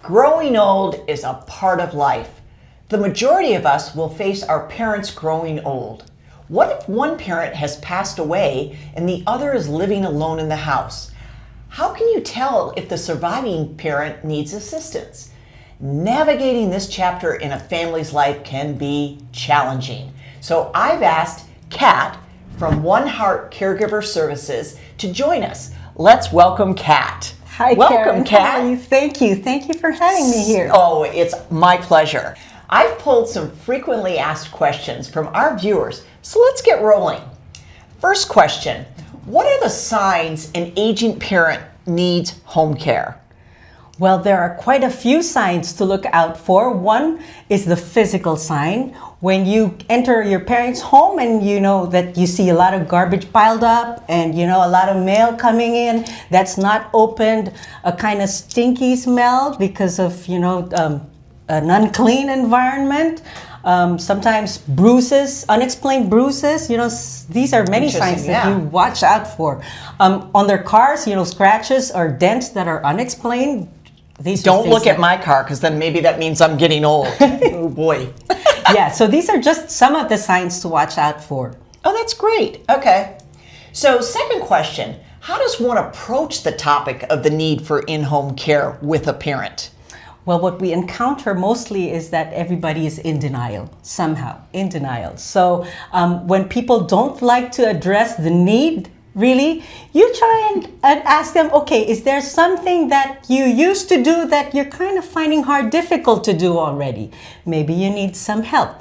Growing old is a part of life. The majority of us will face our parents growing old. What if one parent has passed away and the other is living alone in the house? How can you tell if the surviving parent needs assistance? Navigating this chapter in a family's life can be challenging. So I've asked Cat from One Heart Caregiver Services to join us. Let's welcome Cat. Hi, welcome, Karen. Cat. How are you? Thank you. Thank you for having me here. Oh, it's my pleasure. I've pulled some frequently asked questions from our viewers, so let's get rolling. First question, what are the signs an aging parent needs home care? Well, there are quite a few signs to look out for. One is the physical sign. When you enter your parents' home and you know that you see a lot of garbage piled up and a lot of mail coming in that's not opened, a kind of stinky smell because of an unclean environment. Sometimes bruises, unexplained bruises, these are many signs that you watch out for. On their cars, scratches or dents that are unexplained. Don't look at my car, because then maybe that means I'm getting old. Oh boy. Yeah, so these are just some of the signs to watch out for. Oh, that's great. Okay. So second question, how does one approach the topic of the need for in-home care with a parent? Well, what we encounter mostly is that everybody is in denial, somehow, in denial. So when people don't like to address the need, really, you try and ask them, okay, is there something that you used to do that you're kind of finding difficult to do already? Maybe you need some help.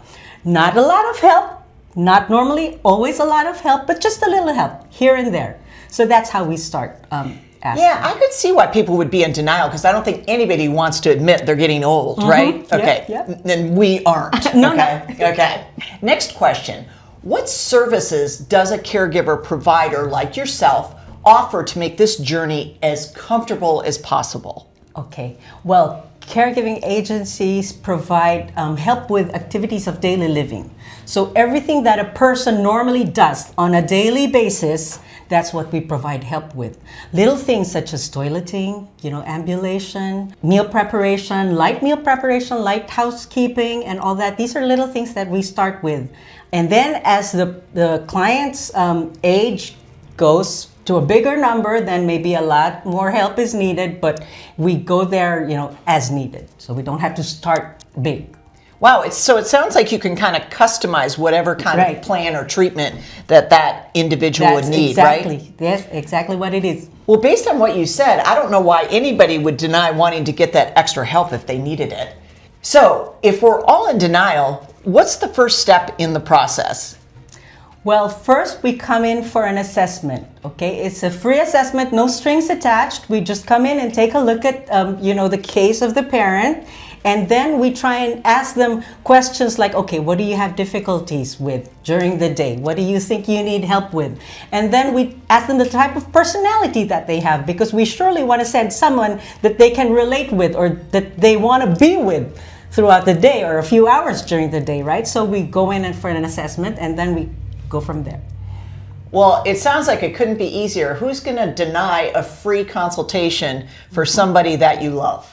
Not a lot of help, not normally always a lot of help, but just a little help here and there. So that's how we start asking. Yeah, I could see why people would be in denial, because I don't think anybody wants to admit they're getting old, right? Okay, then we aren't. No. Okay. Next question. What services does a caregiver provider like yourself offer to make this journey as comfortable as possible? Okay, well, caregiving agencies provide help with activities of daily living. So everything that a person normally does on a daily basis, that's what we provide help with. Little things such as toileting, ambulation, meal preparation, light housekeeping, and all that. These are little things that we start with. And then as the client's age goes to a bigger number, then maybe a lot more help is needed, but we go there, as needed. So we don't have to start big. Wow, so it sounds like you can kind of customize whatever kind of plan or treatment that individual would need, right? That's exactly what it is. Well, based on what you said, I don't know why anybody would deny wanting to get that extra help if they needed it. So if we're all in denial, what's the first step in the process? Well, first we come in for an assessment, okay? It's a free assessment, no strings attached. We just come in and take a look at, the case of the parent. And then we try and ask them questions like, okay, what do you have difficulties with during the day? What do you think you need help with? And then we ask them the type of personality that they have, because we surely want to send someone that they can relate with or that they want to be with throughout the day or a few hours during the day, right? So we go in for an assessment and then we go from there. Well, it sounds like it couldn't be easier. Who's going to deny a free consultation for somebody that you love?